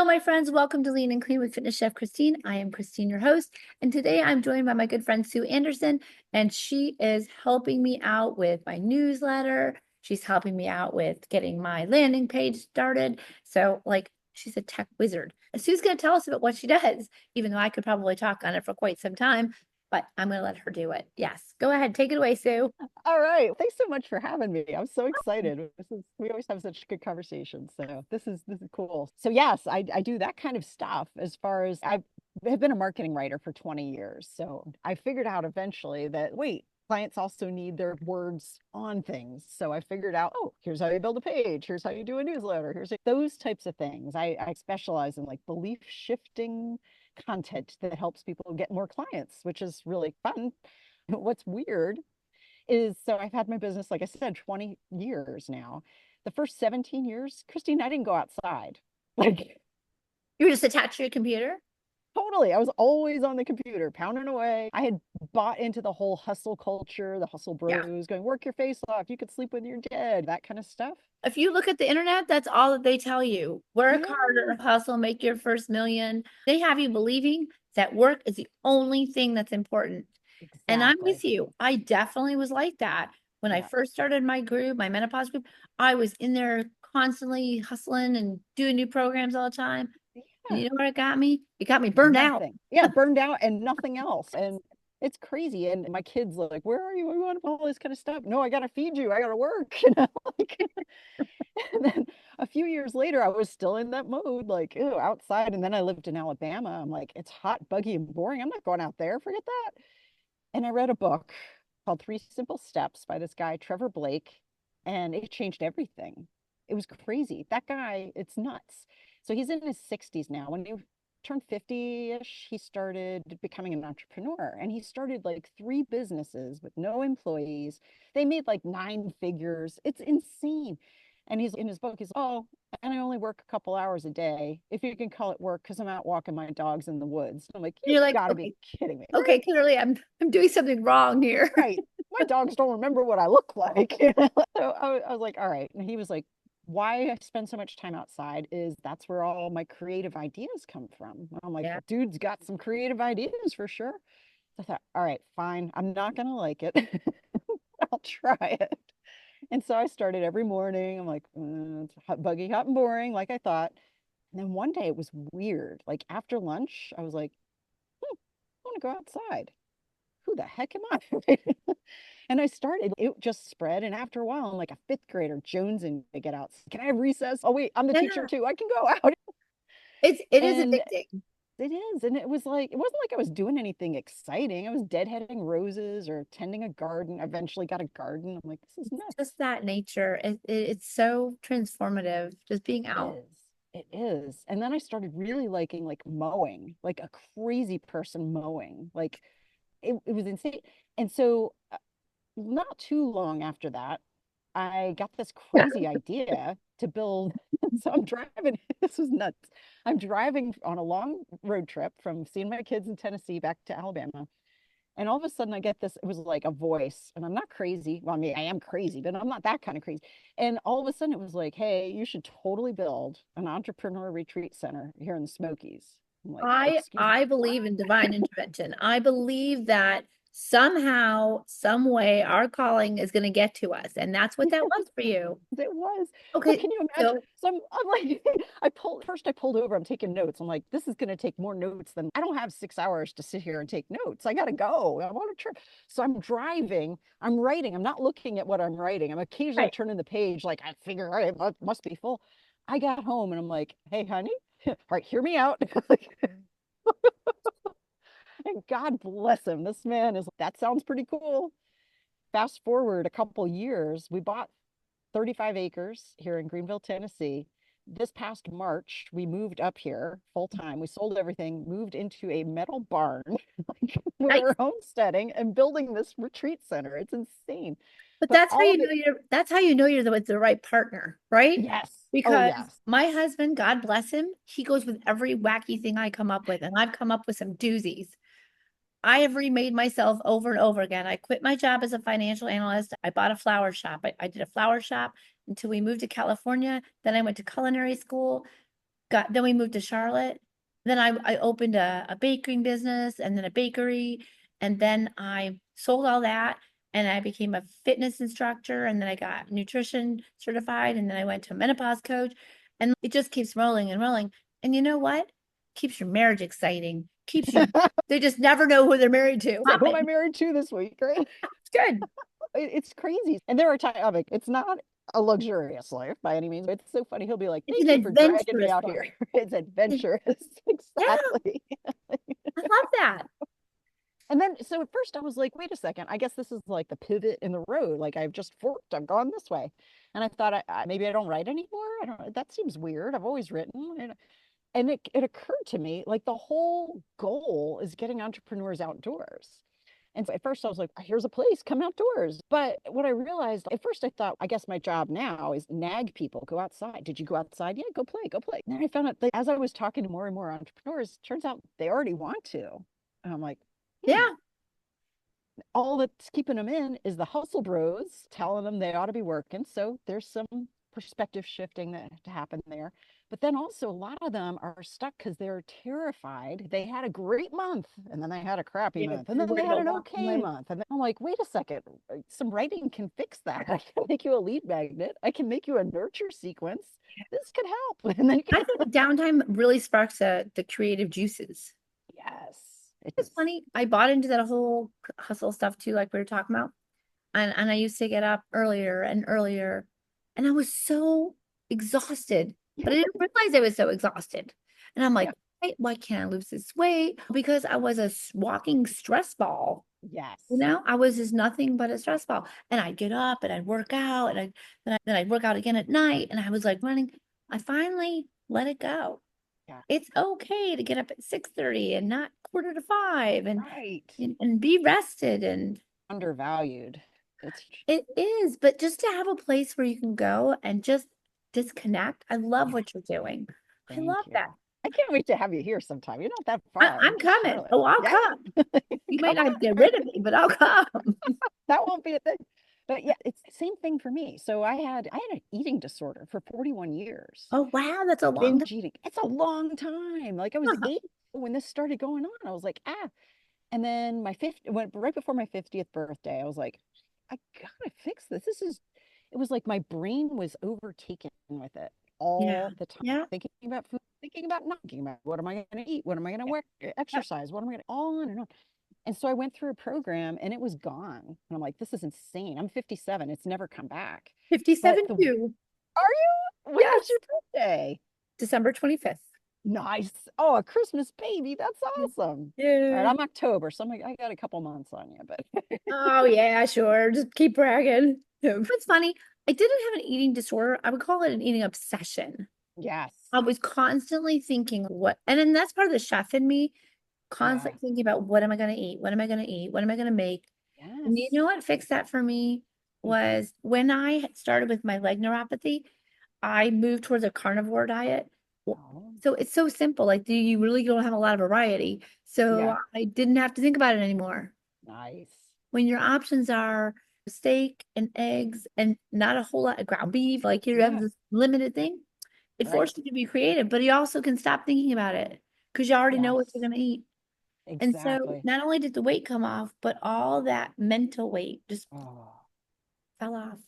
Hello, my friends. Welcome to Lean and Clean with Fitness Chef Christine. I am Christine, your host. And today I'm joined by my good friend Sue Anderson, and she is helping me out with my newsletter. She's helping me out with getting my landing page started. So, she's a tech wizard. And Sue's going to tell us about what she does, even though I could probably talk on it for quite some time, but I'm going to let her do it. Yes. Go ahead. Take it away, Sue. All right. Thanks so much for having me. I'm so excited. We always have such good conversations. So this is cool. So yes, I do that kind of stuff as far as have been a marketing writer for 20 years. So I figured out eventually that wait, clients also need their words on things. So I figured out, oh, here's how you build a page, here's how you do a newsletter, those types of things. I specialize in like belief shifting content that helps people get more clients, which is really fun. What's weird is so I've had my business, like I said, 20 years now. The first 17 years, Christine, I didn't go outside. Like You were just attached to your computer? totally. I was always on the computer, pounding away. I had bought into the whole hustle culture, the hustle Yeah. bros going, work your face off. You could sleep when you're dead, that kind of stuff. If you look at the internet, that's all that they tell you. Work Yeah, harder, hustle, make your first million. They have you believing that work is the only thing that's important. And I'm with exactly. you. I definitely was like that. When I Yeah. first started my group, my menopause group, I was in there constantly hustling and doing new programs all the time. And Yeah. you know what it got me? It got me burned out. Nothing. Yeah, burned out and nothing else. And it's crazy. And my kids like, where are you? We want all this kind of stuff. No, I gotta feed you. I gotta work. Like, and then a few years later, I was still in that mode, like, ew, outside. And then I lived in Alabama. I'm like, it's hot, buggy, and boring. I'm not going out there. Forget that. And I read a book called Three Simple Steps by this guy, Trevor Blake, and it changed everything. It was crazy. That guy, it's nuts. So he's in his 60s now. When he turned 50-ish, he started becoming an entrepreneur and he started like three businesses with no employees. They made like nine figures. It's insane. And he's in his book, he's, oh, and I only work a couple hours a day, if you can call it work, because I'm out walking my dogs in the woods. I'm like, You're you've like, got to be okay, kidding me. okay, Right. clearly I'm doing something wrong here. Right. My dogs don't remember what I look like. So I was like, all right. And he was like, why I spend so much time outside is that's where all my creative ideas come from. And I'm like, Yeah. dude's got some creative ideas for sure. So I thought, all right, fine. I'm not gonna like it. I'll try it. And so I started every morning. I'm like, it's hot, buggy, hot and boring, like I thought. And then one day it was weird. Like after lunch, I was like, I want to go outside. Who the heck am I? And I started, it just spread. And after a while, I'm like a fifth grader jonesing to get out. Can I have recess? Oh, wait, I'm the teacher Yeah. too. I can go out. It is And addicting. it is. And it was like, it wasn't like I was doing anything exciting. I was deadheading roses or tending a garden. I eventually got a garden. I'm like, this is nuts. Just that nature. It's so transformative, just being It out. is. It is. And then I started really liking like mowing, like a crazy person mowing. Like it was insane. And so not too long after that, I got this crazy idea to build. So I'm driving, this was nuts. I'm driving on a long road trip from seeing my kids in Tennessee back to Alabama. And all of a sudden, I get this, it was like a voice, and I'm not crazy. Well, I mean, I am crazy, but I'm not that kind of crazy. And all of a sudden, it was like, hey, you should totally build an entrepreneur retreat center here in the Smokies. I'm like, excuse me, I what? believe in divine intervention. I believe that somehow, some way, our calling is going to get to us, and that's what that was for you. It was. Well, Okay, can you imagine? so So I'm like, I pulled over, I'm taking notes. I'm like, this is going to take more notes than I don't have 6 hours to sit here and take notes. I got to go. I want to trip. So I'm driving, I'm writing. I'm not looking at what I'm writing. I'm occasionally right. turning the page like I figure, all right, it must be full. I got home and I'm like, hey, honey, all right, hear me out. And God bless him. This man is, that sounds pretty cool. Fast forward a couple years, we bought 35 acres here in Greenville, Tennessee. This past March, we moved up here full time. We sold everything, moved into a metal barn. Like Nice. we're homesteading and building this retreat center. It's insane. But But that's how all you of know it, that's how you know you're the right partner, right? yes. Oh, Because yes. my husband, God bless him, he goes with every wacky thing I come up with, and I've come up with some doozies. I have remade myself over and over again. I quit my job as a financial analyst. I bought a flower shop. I did a flower shop until we moved to California. Then I went to culinary school. then we moved to Charlotte. Then I opened a baking business and then a bakery. And then I sold all that and I became a fitness instructor. And then I got nutrition certified. And then I went to a menopause coach. And it just keeps rolling and rolling. And you know what? Keeps your marriage exciting. Keeps you, they just never know who they're married to. Like, who am I married to this week, right? It's good. It's crazy. And there are times, I mean, it's not a luxurious life by any means. It's so funny. He'll be like, It's an thank you for dragging me adventurous out here. life. It's adventurous. Yeah, Exactly. I love that. And then, so at first I was like, wait a second, I guess this is like the pivot in the road. Like I've just forked, I've gone this way. And I thought, maybe I don't write anymore. I don't, that seems weird. I've always written. And it occurred to me, like the whole goal is getting entrepreneurs outdoors. And so at first I was like, here's a place, come outdoors. But what I realized at first, I thought, I guess my job now is nag people, go outside. Did you go outside? Yeah, go play, go play. And then I found out that as I was talking to more and more entrepreneurs, turns out they already want to. And I'm like, hmm, Yeah. all that's keeping them in is the hustle bros telling them they ought to be working. So there's some perspective shifting that to happen there. But then also a lot of them are stuck because they're terrified. They had a great month and then they had a crappy Yeah, month and you're then they worried had about an walking okay away. month. And then I'm like, wait a second, some writing can fix that. I can make you a lead magnet. I can make you a nurture sequence. This could help. And then you I can, think downtime really sparks the creative juices. yes, It's it's, funny. I bought into that whole hustle stuff too, like we were talking about. And I used to get up earlier and earlier, and I was so exhausted, but I didn't realize I was so exhausted. And I'm like, yeah, why can't I lose this weight? Because I was a walking stress ball. You yes, know, I was just nothing but a stress ball. And I'd get up and I'd work out and then I'd work out again at night. And I was like running. I finally let it go. yeah, It's okay to get up at 6:30 and not quarter to five right. and be rested. And Undervalued. It's it is, but just to have a place where you can go and just disconnect. I love yeah, what you're doing. I love thank you. that. I can't wait to have you here sometime. You're not that far. I'm Just coming. Charlotte. Oh, I'll Yeah. come. You might Come not on. get rid of me, but I'll come. That won't be a thing. But yeah, it's the same thing for me. So I had an eating disorder for 41 years. Oh, wow, that's a long time. Binge eating. It's a long time. Like I was Uh-huh. 8 when this started going on. I was like, ah. And then my fifth went right before my 50th birthday. I was like, I gotta fix this. This is, it was like my brain was overtaken with it Yeah. all the time, Yeah. thinking about food, thinking about not thinking about what am I going to eat? What am I going to wear? Yeah. Exercise? What am I going to, on and on. And so I went through a program and it was gone. And I'm like, this is insane. I'm 57. It's never come back. But 57 the, too. are you? When Yes. is your birthday? December 25th. Nice. Oh, a Christmas baby. That's awesome. All right, Yeah. I'm October, so I got a couple months on you, but Oh, yeah, sure. Just keep bragging. Yeah. It's funny. I didn't have an eating disorder. I would call it an eating obsession. yes. I was constantly thinking and then that's part of the chef in me, Yeah. constantly thinking about what am I going to eat? What am I going to eat? What am I going to make? And you Yes. know what fixed that for me Mm. was when I had started with my leg neuropathy, I moved towards a carnivore diet. Oh, So it's so simple. Like, do you really don't have a lot of variety? So yeah. I didn't have to think about it anymore. Nice. When your options are steak and eggs and not a whole lot of ground beef, like you have Yeah. this limited thing, it Right. forced you to be creative, but you also can stop thinking about it because you already know what you're Yes. going to eat. And so Exactly. not only did the weight come off, but all that mental weight just Oh, fell off.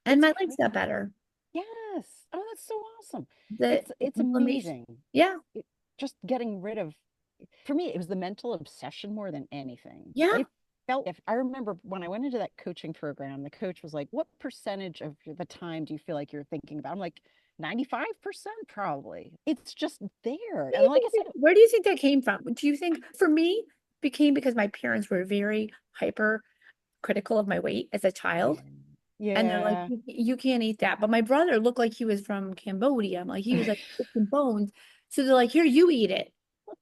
And it's my legs crazy. got better. Yes. Oh, that's so awesome. The It's inflammation. amazing. Yeah. It, just getting rid of, for me, it was the mental obsession more than anything. Yeah. I felt, if I remember when I went into that coaching program, the coach was like, what percentage of the time do you feel like you're thinking about? I'm like, 95% probably. It's just there. And like I said, Where do you think that came from? Do you think for me became because my parents were very hyper critical of my weight as a child? yeah. And they're like, Yeah. you can't eat that. But my brother looked like he was from Cambodia. Like he was like sticks and bones. So they're like, here, you eat it.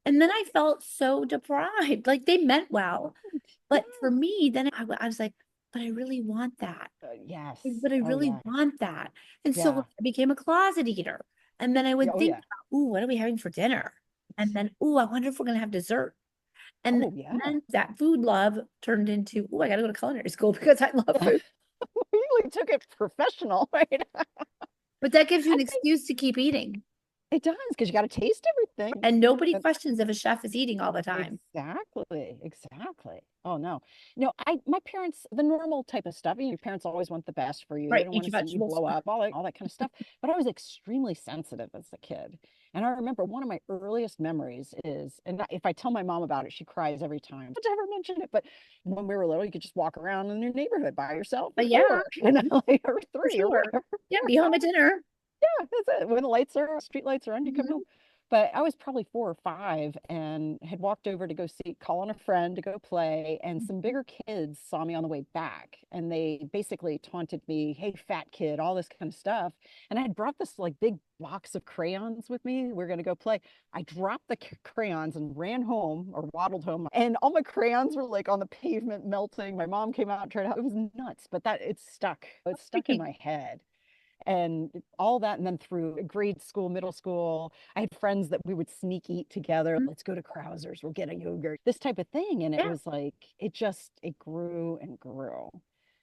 And then I felt so deprived. Like they meant well. Yeah. But for me, then I was like, but I really want that. Yes. But I Oh, really yeah. want that. And so Yeah. I became a closet eater. And then I Yeah. would Oh, think, yeah. ooh, what are we having for dinner? And then, ooh, I wonder if we're gonna have dessert. And Oh, yeah. then that food love turned into, ooh, I gotta go to culinary school because I love food. We really took it professional, right? But that gives you I an think, excuse to keep eating. It does, because you got to taste everything. And nobody And questions if a chef is eating all the time. exactly, exactly. Oh no. No, my parents, the normal type of stuff, your parents always want the best for you. They Right. don't Eat want your to see you vegetables. blow up, all that kind of stuff. But I was extremely sensitive as a kid. And I remember one of my earliest memories is, and if I tell my mom about it, she cries every time. But to ever mention it, but when we were little, you could just walk around in your neighborhood by yourself But at yeah, 4, like, or for 3 or sure. whatever. Yeah, be home at dinner. Yeah, that's it. When the lights are, street lights are on, you come Mhm. home. But I was probably 4 or 5 and had walked over to go call on a friend to go play. And some bigger kids saw me on the way back and they basically taunted me, hey, fat kid, all this kind of stuff. And I had brought this like big box of crayons with me. We're going to go play. I dropped the crayons and ran home or waddled home. And all my crayons were like on the pavement melting. My mom came out and tried to help. It was nuts, but it's stuck. It's stuck in Speaking, my head and all that. And then through grade school, middle school, I had friends that we would sneak eat together. Let's go to Krauser's, we'll get a yogurt, this type of thing. And it yeah. was like, it grew and grew.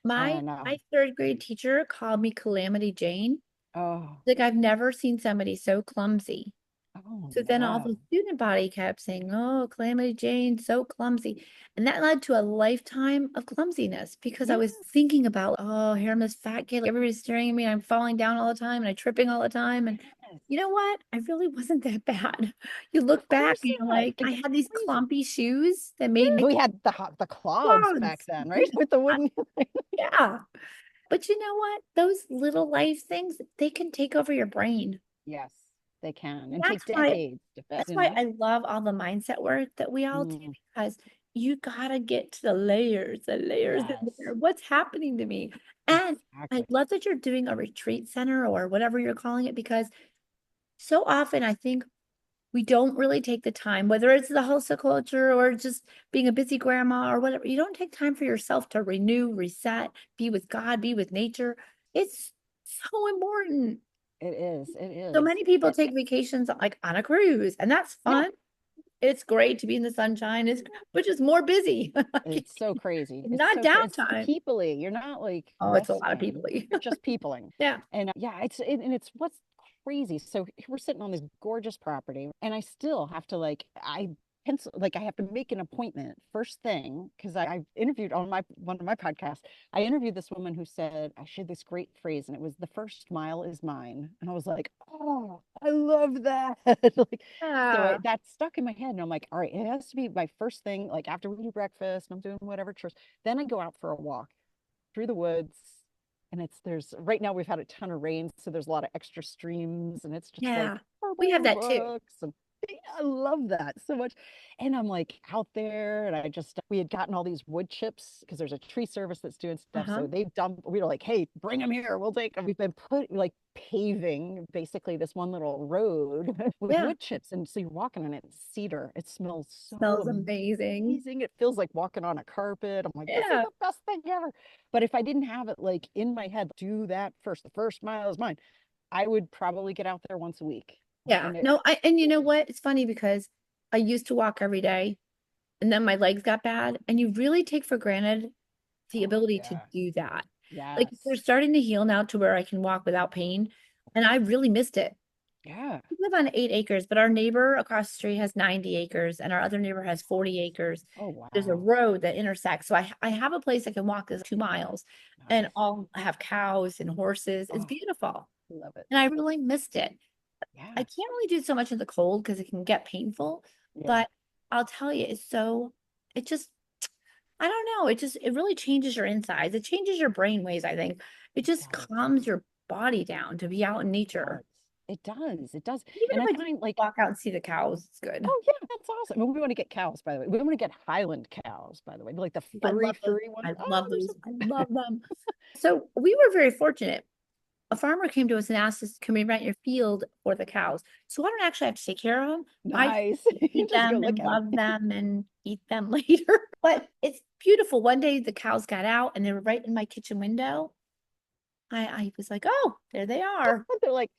My And my third grade teacher called me Calamity Jane. oh, Like I've never seen somebody so clumsy. oh So then all the no. student body kept saying, "Oh, Calamity Jane, so clumsy." And that led to a lifetime of clumsiness because I Yes, was thinking about, oh, here I'm this fat kid. Like, everybody's staring at me. I'm falling down all the time and I'm tripping all the time. And yes. you know what? I really wasn't that bad. You look Of back course and you're not. like, I It's had these crazy. clumpy shoes that made Yeah, me we had the clogs back clogs. then, right? With the wooden. Yeah. But you know what? Those little life things, they can take over your brain. Yes, they can and take That's why decades to fix, That's you why know? I love all the mindset work that we all do Mm, because you gotta get to the layers in yes, there. What's happening to me? And I exactly. love that you're doing a retreat center or whatever you're calling it because so often I think we don't really take the time, whether it's the hustle culture or just being a busy grandma or whatever, you don't take time for yourself to renew, reset, be with God, be with nature. It's so important. It is. It So is. many people take vacations like on a cruise, and that's Yeah, fun. It's great to be in the sunshine, but just more busy. it's so crazy. It's Not it's so downtime. peoply. You're not like Oh, it's a lot of resting. people. You're just peopling. Yeah. And yeah, and it's what's crazy. So we're sitting on this gorgeous property, and I still have to I pencil I have to make an appointment first thing because I interviewed on my one of my podcasts. I interviewed this woman who said I shared this great phrase, and it was the first mile is mine. And I was like, oh, I love that. Like so Yeah. that stuck in my head, and I'm like, all right, it has to be my first thing, like after we do breakfast and I'm doing whatever chores. Then I go out for a walk through the woods, and there's right now we've had a ton of rain, so there's a lot of extra streams, and it's just like Yeah. We have herbal that too. books and yeah, I love that so much. And I'm like out there, and we had gotten all these wood chips because there's a tree service that's doing stuff. Uh-huh. So we were like, hey, bring them here. We'll take them. We've been paving basically this one little road with Yeah. wood chips. And so you're walking on it, it's cedar. It smells Smells so amazing. amazing. It feels like walking on a carpet. I'm like, this is Yeah. the best thing ever. But if I didn't have it like in my head, do that first, the first mile is mine, I would probably get out there once a week. Yeah. And No, and you know what? It's funny because I used to walk every day and then my legs got bad. And you really take for granted the oh ability to yeah. do that. Like they're Yes. starting to heal now to where I can walk without pain. And I really missed it. Yeah. We live on 8 acres, but our neighbor across the street has 90 acres and our other neighbor has 40 acres. Oh There's a wow. road that intersects. So I have a place I can walk this 2 miles and Nice. I'll have cows and horses. It's Oh, beautiful. love it. And I really missed it. I Yeah. can't really do so much in the cold because it can get painful, Yeah. but I'll tell you, it just, I don't know. It really changes your insides. It changes your brain ways, I think. It It just does. calms your body down to be out in It does. nature. It does. It does. Even And if I I just find like, walk out and see the cows, it's good. oh yeah, that's awesome. Well, we want to get cows, by the way. We want to get Highland cows, by the way, like the I furry, love those. furry ones. I Oh, love they're those. so I love them. So we were very fortunate. A farmer came to us and asked us, can we rent your field for the cows? So I don't actually have to take care of them. I nice. You feed just go them look and at them. love them and eat them later. But it's beautiful. One day the cows got out and they were right in my kitchen window. I was like, oh, there they are. They're like,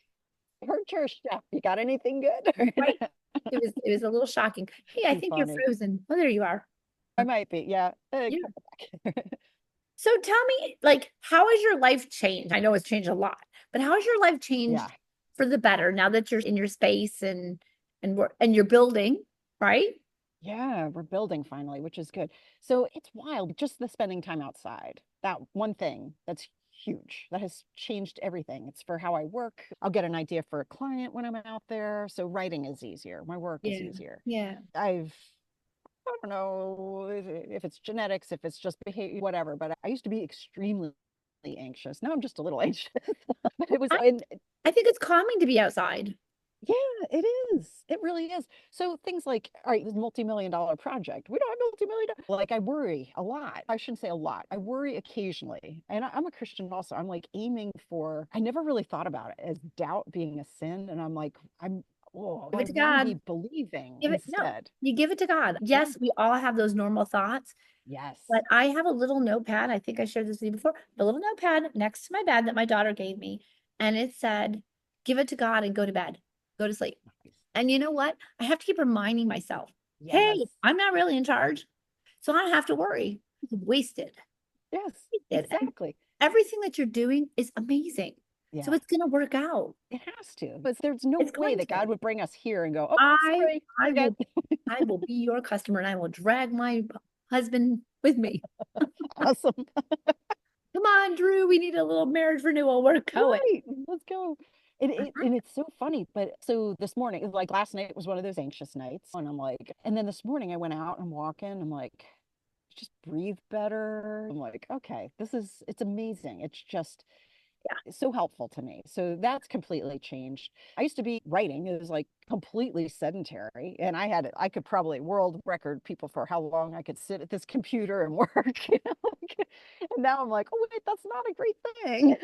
heard your chef. You got anything good? Right. It was a little shocking. Hey, I Too think you're funny. frozen. Oh, there you are. I might be. Yeah. Yeah. Come back. So tell me, like, how has your life changed? I know it's changed a lot, but how has your life Yeah. changed for the better now that you're in your space and you're building, right? Yeah, we're building finally, which is good. So it's wild, just the spending time outside. That one thing that's huge. That has changed everything. It's for how I work. I'll get an idea for a client when I'm out there. So writing is easier. My work is Yeah. easier. Yeah. I don't know if it's genetics, if it's just behavior, whatever, but I used to be extremely anxious. Now I'm just a little anxious. But it was, I, and I think it's calming to be outside. yeah, it is. It really is. So things like, all right, this multi-million dollar project. We don't have multi-million. Like I worry a lot. I shouldn't say a lot. I worry occasionally. And I'm a Christian also. I'm like aiming for, I never really thought about it as doubt being a sin. And I'm like, oh, Give I it to want to be God. believing Give it, no, instead. you give it to God. Yeah. Yes, we all have those normal thoughts, Yes. but I have a little notepad. I think I shared this with you before, a little notepad next to my bed that my daughter gave me. And it said, give it to God and go to bed, go to sleep. Nice. And you know what? I have to keep reminding myself, Yes. hey, I'm not really in charge. So I don't have to worry. It's wasted. Yes. Wasted. And Exactly. everything that you're doing is amazing. So Yeah. it's going to work out. It has to. But there's no It's way going that to. God would bring us here and go, oh, I sorry, I forget. will I will be your customer and I will drag my husband with me. Awesome. Come on, Drew, we need a little marriage renewal. We're going. Right. Let's go. Uh-huh. And it's so funny. But so this morning, like last night was one of those anxious nights. And I'm like, and then this morning I went out and I'm walking. I'm like, just breathe better. I'm like, okay, it's amazing. It's just Yeah. so helpful to me. So that's completely changed. I used to be writing, it was like completely sedentary. And I could probably world record people for how long I could sit at this computer and work. And now I'm like, oh, wait, that's not a great thing.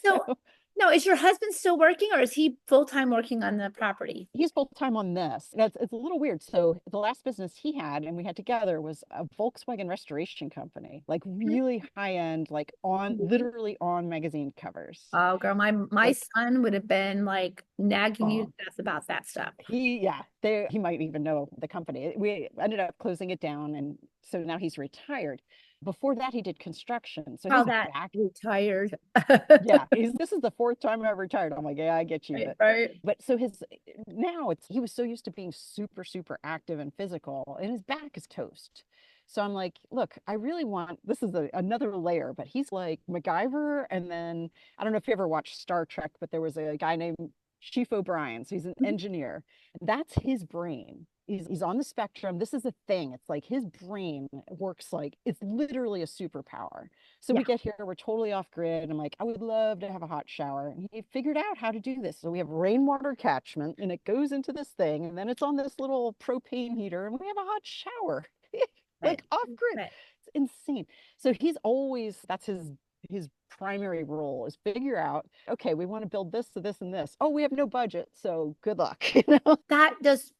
So So no, is your husband still working or is he full-time working on the property? he's full time on this. It's a little weird. So the last business he had and we had together was a Volkswagen restoration company, like really high end, like on Mhm. literally on magazine covers. Oh, girl, my Like, son would have been like nagging you to oh, death about that stuff. he might even know the company. We ended up closing it down, and so now he's retired. Before that, he did construction, so Call he's that back. retired. Yeah, he's this is the fourth time I've retired. I'm like, yeah, I get you, Right, right. but so his now it's he was so used to being super active and physical, and his back is toast. So I'm like, look, I really want this is another layer, but he's like MacGyver, and then I don't know if you ever watched Star Trek, but there was a guy named Chief O'Brien. So he's an Mhm. engineer. That's his brain. He's on the spectrum. This is a thing. It's like his brain works like it's literally a superpower. So Yeah, we get here, we're totally off grid. I'm like, I would love to have a hot shower. And he figured out how to do this. So we have rainwater catchment and it goes into this thing, and then it's on this little propane heater, and we have a hot shower. right. Like off grid. Right. It's insane. So he's always that's his primary role is figure out, okay, we want to build this to this and this. Oh, we have no budget, so good luck. That just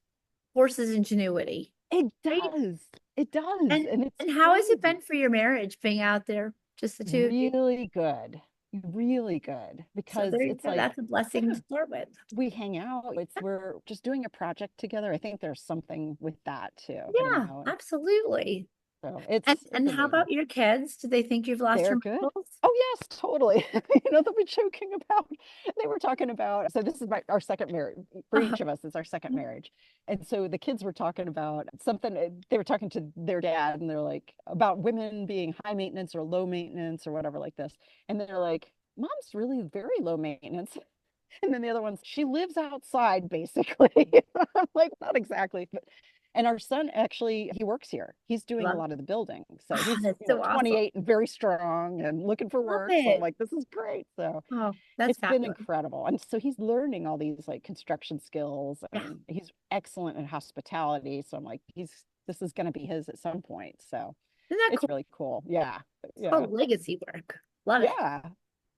forces ingenuity, It right? does. It does. And And it's and how has it crazy. been for your marriage being out there, just the two of you? Really good. Really good. So Because there you it's go. like, That's a blessing to yeah, start with. we hang out. We're just doing a project together. I think there's something with that too, Yeah, And absolutely. so And it's and how amazing. about your kids? Do they think you've lost They're your good. marbles? Oh yes, totally. They'll be joking about. They were talking about. So this is our second marriage for Uh-huh. each of us. It's our second marriage, and so the kids were talking about something. They were talking to their dad, and they're like about women being high maintenance or low maintenance or whatever like this, and they're like, "Mom's really very low maintenance." And then the other one's, she lives outside basically. I'm like, not exactly, but and our son actually he works here. He's doing a Love, lot of the building. So he's, that's so awesome. 28 and very strong and looking for Love work. So I'm it. like, this is great. So Oh, that's it's been fabulous. incredible. And so he's learning all these like construction skills Yeah, and he's excellent in hospitality. So I'm like, this is going to be his at some point. So isn't that it's cool? really cool. Yeah. It's Yeah. called legacy work. Love it. Yeah.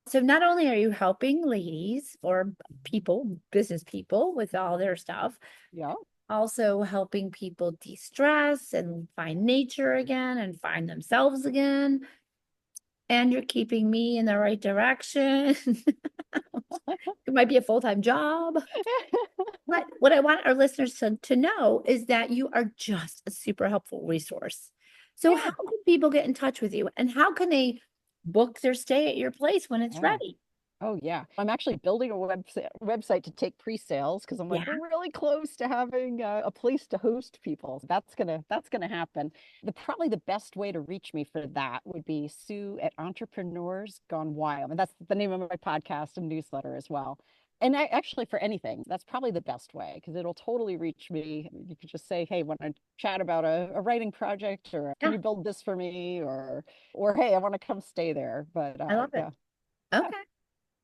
So not only are you helping ladies or people, business people with all their stuff, Yeah. also helping people de-stress and find nature again and find themselves again. And you're keeping me in the right direction. It might be a full-time job. But what I want our listeners to know is that you are just a super helpful resource. So how Yeah. can people get in touch with you and how can they book their stay at your place when it's Yeah. ready? Oh yeah. I'm actually building a website to take pre-sales because I'm like, Yeah. we're really close to having a place to host people. That's gonna happen. Probably the best way to reach me for that would be Sue at Entrepreneurs Gone Wild. And that's the name of my podcast and newsletter as well. And actually for anything, that's probably the best way because it'll totally reach me. You could just say, hey, want to chat about a writing project, or can Yeah. you build this for me? Or hey, I want to come stay there. But I love it. yeah. Yeah. Okay.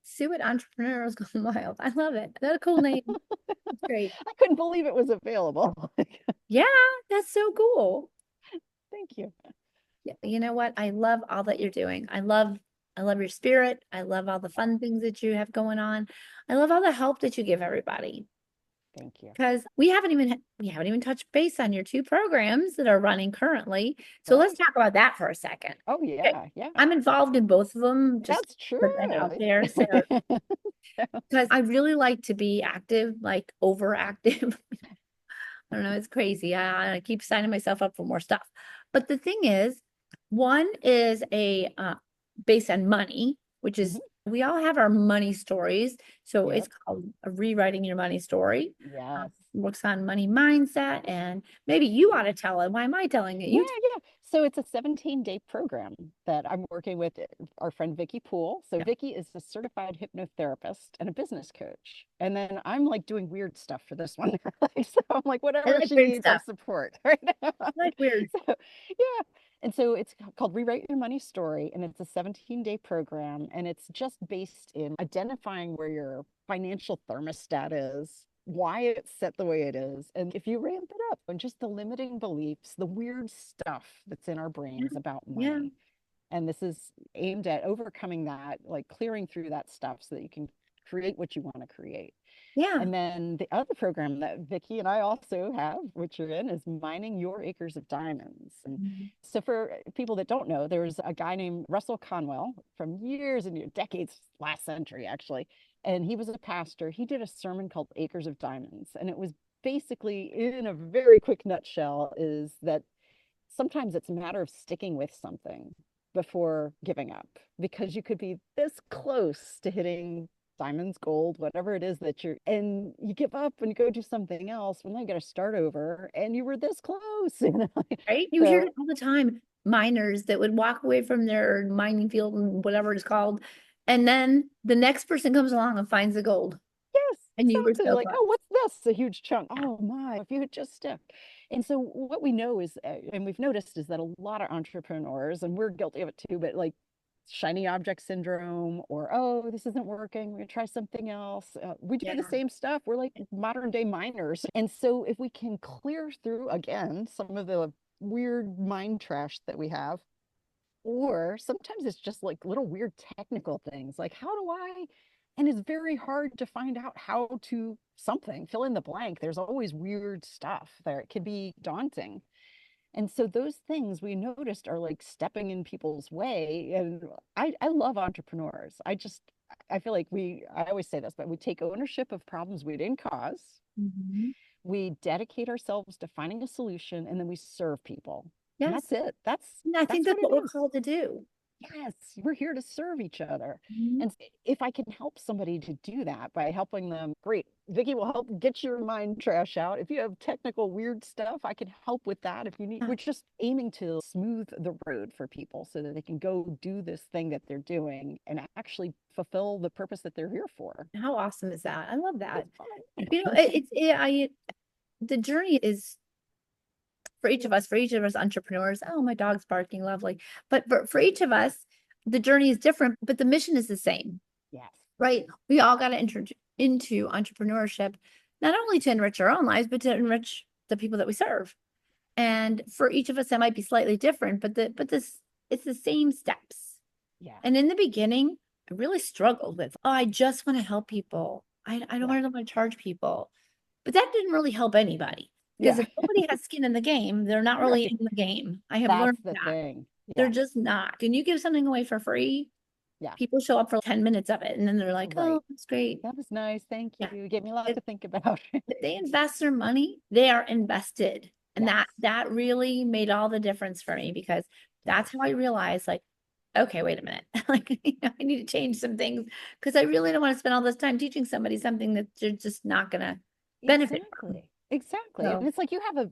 Sue at Entrepreneurs Gone Wild. I love it. That's a cool name. It's great. I couldn't believe it was available. Yeah, that's so cool. Thank you. Yeah, you know what? I love all that you're doing. I love your spirit. I love all the fun things that you have going on. I love all the help that you give everybody. Thank you. Because we haven't even touched base on your two programs that are running currently. So let's Right. talk about that for a second. Oh Okay. yeah, yeah. I'm involved in both of them, just That's put that true. out there. So because I really like to be active, like overactive. I don't know, it's crazy. I keep signing myself up for more stuff. But the thing is, one is a based on money, which is Mhm. we all have our money stories. So it's Yep. called rewriting your money story. Yes. Works on money mindset, and maybe you ought to tell it. Why am I telling it? Yeah, You yeah. So it's a 17-day program that I'm working with our friend Vicky Poole. So tell. Vicky is a certified hypnotherapist and a business coach. And then I'm like doing weird stuff for this one. So I'm like, I whatever like she weird needs, I'll stuff. support. Right now. I like weird. So yeah. And so it's called Rewrite Your Money Story, and it's a 17-day program, and it's just based in identifying where your financial thermostat is, why it's set the way it is, and if you ramp it up, and just the limiting beliefs, the weird stuff that's in our Yeah. brains about Yeah. money. And this is aimed at overcoming that, like clearing through that stuff so that you can create what you want to create. Yeah. And then the other program that Vicky and I also have, which you're in, is Mining Your Acres of Diamonds. And Mhm. so for people that don't know, there's a guy named Russell Conwell from years and years, decades, last century actually. And he was a pastor. He did a sermon called Acres of Diamonds. And it was basically, in a very quick nutshell, is that sometimes it's a matter of sticking with something before giving up, because you could be this close to hitting diamonds, gold, whatever it is that you're, and you give up and you go do something else. Well, now you got to start over, and you were this close, you know? Right? You hear So it all the time. Miners that would walk away from their mining field and whatever it's called. And then the next person comes along and finds the gold. yes, And you were exactly. so Like, close. oh, what's this? A huge chunk. Yeah. Oh my, if you had just stuck. And so what we know is, and we've noticed, is that a lot of entrepreneurs, and we're guilty of it too, but like shiny object syndrome, or oh, this isn't working, we're gonna try something else. We do the Yeah. same stuff. We're like modern day miners. And so if we can clear through again some of the weird mind trash that we have, or sometimes it's just like little weird technical things, like how do I, and it's very hard to find out how to something, fill in the blank. There's always weird stuff there. It can be daunting. And so those things we noticed are like stepping in people's way. And I love entrepreneurs. I feel like I always say this, but we take ownership of problems we didn't cause. Mhm. We dedicate ourselves to finding a solution, and then we serve people. And Yes. that's it. That's And I think that's that's what it what we're is. called to do. Yes, we're here to serve each other. Mhm. And if I can help somebody to do that by helping them, great. Vicky will help get your mind trash out. If you have technical weird stuff, I can help with that. If you need, Yeah. we're just aiming to smooth the road for people so that they can go do this thing that they're doing and actually fulfill the purpose that they're here for. How awesome is that? I love that. It's fun. You know, the journey is for each of us entrepreneurs. Oh, my dog's barking, lovely. But for each of us, the journey is different, but the mission is the same, Yes. right? We all got to enter into entrepreneurship, not only to enrich our own lives, but to enrich the people that we serve. And for each of us, that might be slightly different, but this it's the same steps. Yeah. And in the beginning, I really struggled with, oh, I just want to help people. I don't Yeah. want to charge people. But that didn't really help anybody because Yeah. if nobody has skin in the game, they're not really Right. in the game. I have That's learned the that. thing. They're Yeah. just not. Can you give something away for free? Yeah. People show up for 10 minutes of it and then they're like, oh, Right. it's great. That was nice. Thank you. Yeah. You gave me a lot If, to think about. if they invest their money, they are invested. And Yes. that really made all the difference for me because Yes. that's how I realized like okay, wait a minute. Like, I need to change some things because I really don't want to spend all this time teaching somebody something that they're just not gonna benefit from. Exactly. Exactly. And So it's like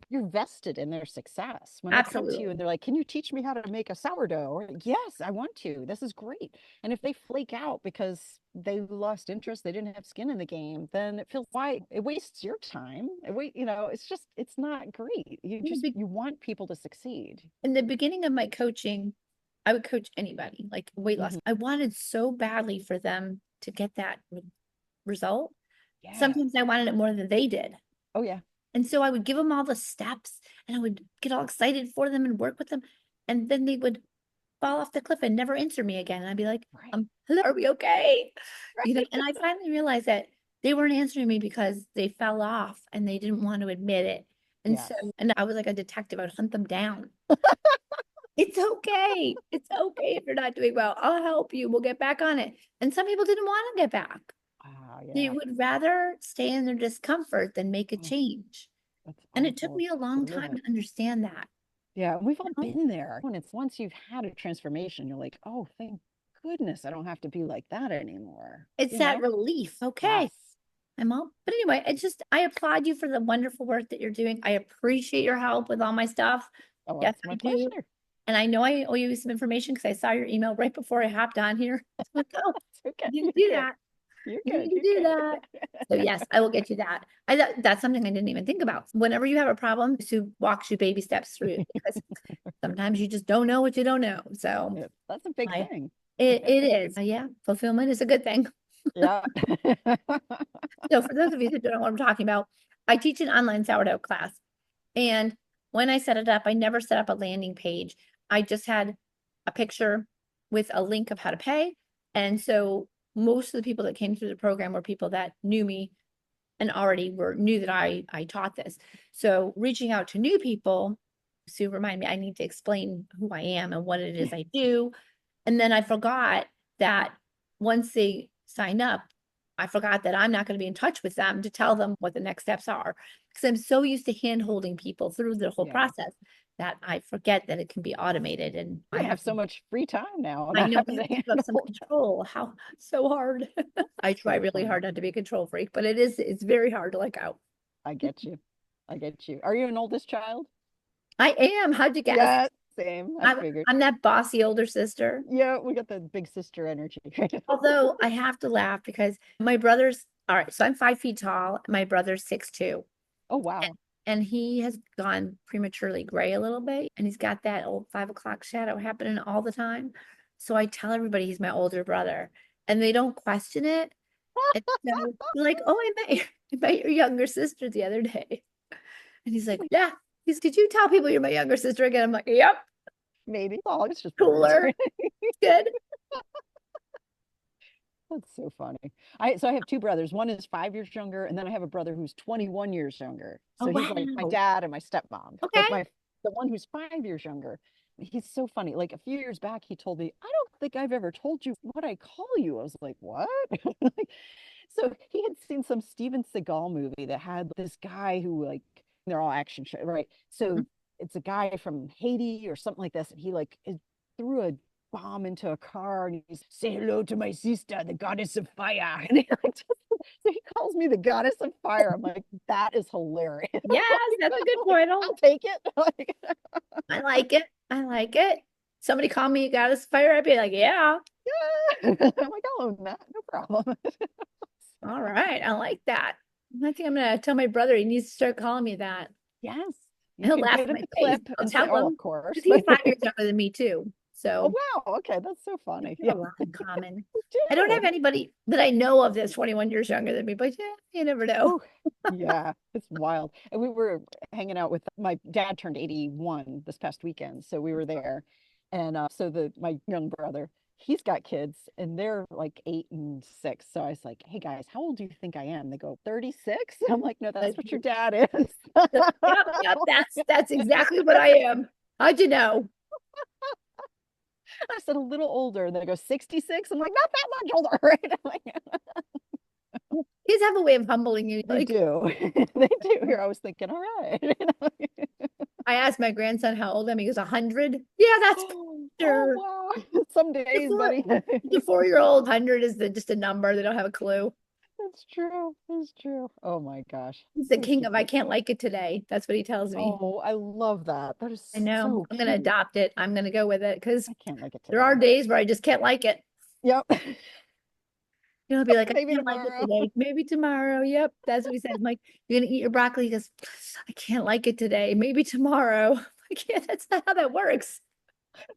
you're vested in their success. When they come to you absolutely. and they're like, "Can you teach me how to make a sourdough?" Or, "Yes, I want to. This is great." And if they flake out because they lost interest, they didn't have skin in the game, then it feels why it wastes your time. It's just it's not great. In the, be- You want people to succeed. in the beginning of my coaching, I would coach anybody, like weight loss. Mhm. I wanted so badly for them to get that result. Yeah. Sometimes I wanted it more than they did. Oh yeah. And so I would give them all the steps and I would get all excited for them and work with them. And then they would fall off the cliff and never answer me again. And I'd be like, Right. hello, are we okay? And Right. I finally realized that they weren't answering me because they fell off and they didn't want to admit it. And so, Yes. and I was like a detective, I would hunt them down. It's okay. It's okay if you're not doing well. I'll help you. We'll get back on it. And some people didn't want to get back. Wow, They yeah. would rather stay in their discomfort than make a Oh, change. that's And it took awful me a to long live time in. to understand that. Yeah, we've all You know? been there. When it's once you've had a transformation, you're like, oh, thank goodness I don't have to be like that anymore. It's You that know? relief. Yes. Okay, I'm all, but anyway, I applaud you for the wonderful work that you're doing. I appreciate your help with all my stuff. Oh, Yes, it's my I do. pleasure. And I know I owe you some information because I saw your email right before I hopped on here. So like, oh, It's okay. you need You're to do good. that. You're You good. need to You're do that. So good. yes, I will get you that. That's something I didn't even think about. Whenever you have a problem, Sue walks you baby steps through it because sometimes you just don't know what you don't know. So Yeah, that's a big I, thing. it is. Yeah, fulfillment is a good thing. Yeah. So for those of you that don't know what I'm talking about, I teach an online sourdough class. And when I set it up, I never set up a landing page. I just had a picture with a link of how to pay. And so most of the people that came through the program were people that knew me and already knew that I taught this. So reaching out to new people to remind me I need to explain who I am and what it is I do. And then I forgot that once they sign up, I forgot that I'm not going to be in touch with them to tell them what the next steps are. Because I'm so used to hand holding people through the whole Yeah. process that I forget that it can be automated. And You have so much free time now, I not know I having to have to give up some handle that. control. How so hard. I try So really funny. hard not to be a control freak, but it's very hard to let go. I get you. I get you. Are you an oldest child? I am. How'd you guess? Yeah, same. I I'm figured. I'm that bossy older sister. Yeah, we got the big sister energy. Although I have to laugh because my brother's all right, so I'm 5 feet tall. My brother's 6'2". Oh, And, wow. and he has gone prematurely gray a little bit, and he's got that old 5 o'clock shadow happening all the time. So I tell everybody he's my older brother, and they don't question it. And so they're like, "Oh, I met your younger sister the other day," and he's like, "Yeah." "Did you tell people you're my younger sister again?" I'm like, "Yep, Maybe. Oh, it's just words. cooler, good." That's so funny. I have two brothers. One is 5 years younger, and then I have a brother who's 21 years younger. Oh So he's like my wow. dad and my stepmom. Okay. But the one who's 5 years younger, he's so funny. Like a few years back, he told me, "I don't think I've ever told you what I call you." I was like, "What?" So he had seen some Steven Seagal movie that had this guy who like they're all action show, right? So it's a guy from Haiti or something like this, and he like threw a bomb into a car and he's say hello to my sister, the goddess of fire. And he like just, so he calls me the goddess of fire. I'm like, that is hilarious. Yes, that's a good Like, point. I'll take it. Like, I like it. I like it. Somebody call me a goddess fire, I'd be like, yeah, yeah. I'm like, I'll own that, no problem. all right. I like that. I think I'm gonna tell my brother he needs to start calling me that. Yes, you He'll can laugh put in in my the face. clip I'll and say, tell oh, of him course. because he's 5 years younger than me too. Oh, So wow. Okay, that's so funny. we Yeah, have a lot in common. we I don't have do. anybody that I know of that's 21 years younger than me, but yeah, you never know. Oh, yeah, it's wild. And we were hanging out with my dad turned 81 this past weekend, so we were there. And so the my young brother, he's got kids and they're like 8 and 6. So I was like, "Hey guys, how old do you think I am?" They go, 36. I'm like, "No, that's But, what your dad is." yep, yep, that's exactly what I am. How'd you know? I said a little older. And they go 66. I'm like, not that much older, right? I'm like, Kids have a way of humbling you. they Like, do. They do. Here I was thinking, all right. I asked my grandson how old I am. He goes, 100. Yeah, that's Oh, sure. wow. Some days, buddy. The 4-year-old 100 is just a number. They don't have a clue. That's true. That's true. Oh my gosh. He's the So king of I cute. can't like it today. That's what he tells me. Oh, I love that. That I is know. so I'm gonna cute. adopt it. I'm gonna go with it because I can't like it there are today. days where I just can't like it. Yep. He'll be like, I Maybe can't like it tomorrow. today. Maybe tomorrow. Yep. That's what he says. I'm like, you're gonna eat your broccoli? He goes, I can't like it today. Maybe tomorrow. I can't, that's not how that works.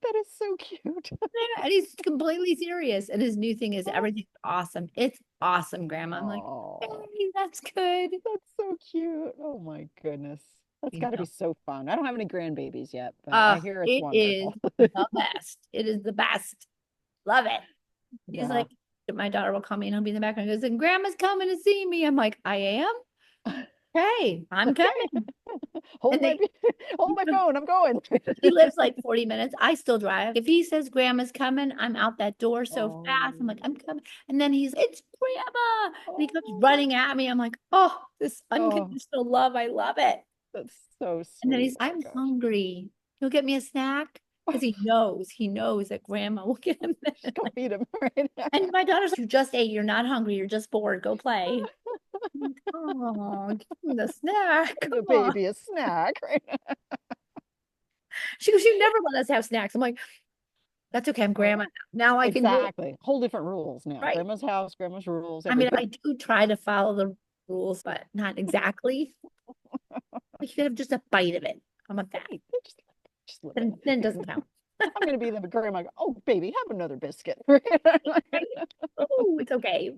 That is so cute. Yeah, and he's completely serious. And his new thing is everything's awesome. It's awesome, Grandma. I'm like, Oh, hey, that's good. that's so cute. Oh my goodness. That's You got to be know, so fun. I don't have any grandbabies yet, but I hear it's it is wonderful. the best. It is the best. Love it. He's Yeah. like, my daughter will call me and he'll be in the background. He goes, and Grandma's coming to see me. I'm like, I am. Hey, I'm Okay. coming. Hold And my they, hold my phone. I'm going. he lives like 40 minutes. I still drive. If he says Grandma's coming, I'm out that door so fast. I'm like, Oh, I'm coming. And then it's Grandma. And he comes oh, running at me. I'm like, oh, this oh, unconditional love. I love it. that's so And then sweet. he's, Oh my I'm gosh. hungry. He'll get me a snack because he knows that Grandma will get him. Just go feed him right now. And my daughter's like, you just ate. You're not hungry. You're just bored. Go play. Oh, give him the snack. Give Come the on. baby a snack right now. She goes, you never let us have snacks. I'm like, that's okay. I'm Oh, grandma now. Now I can do it. exactly. Whole different rules now. Right. Grandma's house, grandma's rules, I mean, everything. I do try to follow the rules, but not exactly. Like you could have just a bite of it. How about that? Hey, just a little Then it bit. doesn't count. I'm gonna be the grandma. Oh, baby, have another biscuit. Right? Oh, it's okay.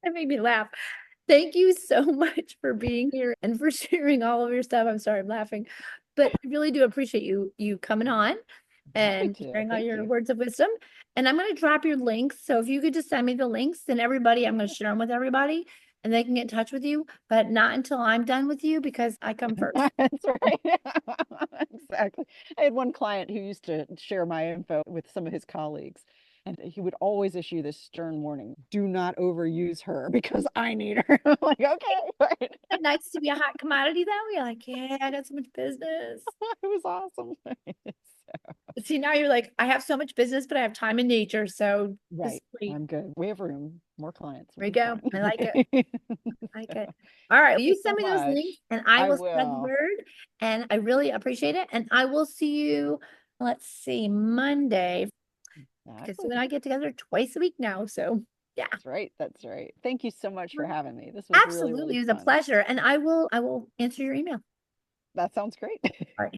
That made me laugh. Thank you so much for being here and for sharing all of your stuff. I'm sorry, I'm laughing, but I really do appreciate you coming on Happy and to. sharing all Thank your you. words of wisdom. And I'm going to drop your links. So if you could just send me the links, then everybody, I'm going to share them with everybody and they can get in touch with you, but not until I'm done with you because I come first. That's right. Exactly. I had one client who used to share my info with some of his colleagues, and he would always issue this stern warning: do not overuse her because I need her. I'm like, okay, right. Isn't it nice to be a hot commodity though? You're like, yeah, I got so much business. It was awesome. See, now you're like, I have so much business, but I have time in nature. So this is Right. great. I'm good. We have room. More clients will There you be go. I like it. fine. I like So, it. All right. thank you You so send me those links much. and I I will spread the will. word. And I really appreciate it. And I will see you, let's see, Monday. Because Sue Exactly. and I get together twice a week now. So yeah. That's right. That's right. Thank you so much for having me. This was really, Absolutely. really It was a fun. pleasure. And I will answer your email. That sounds great. All right.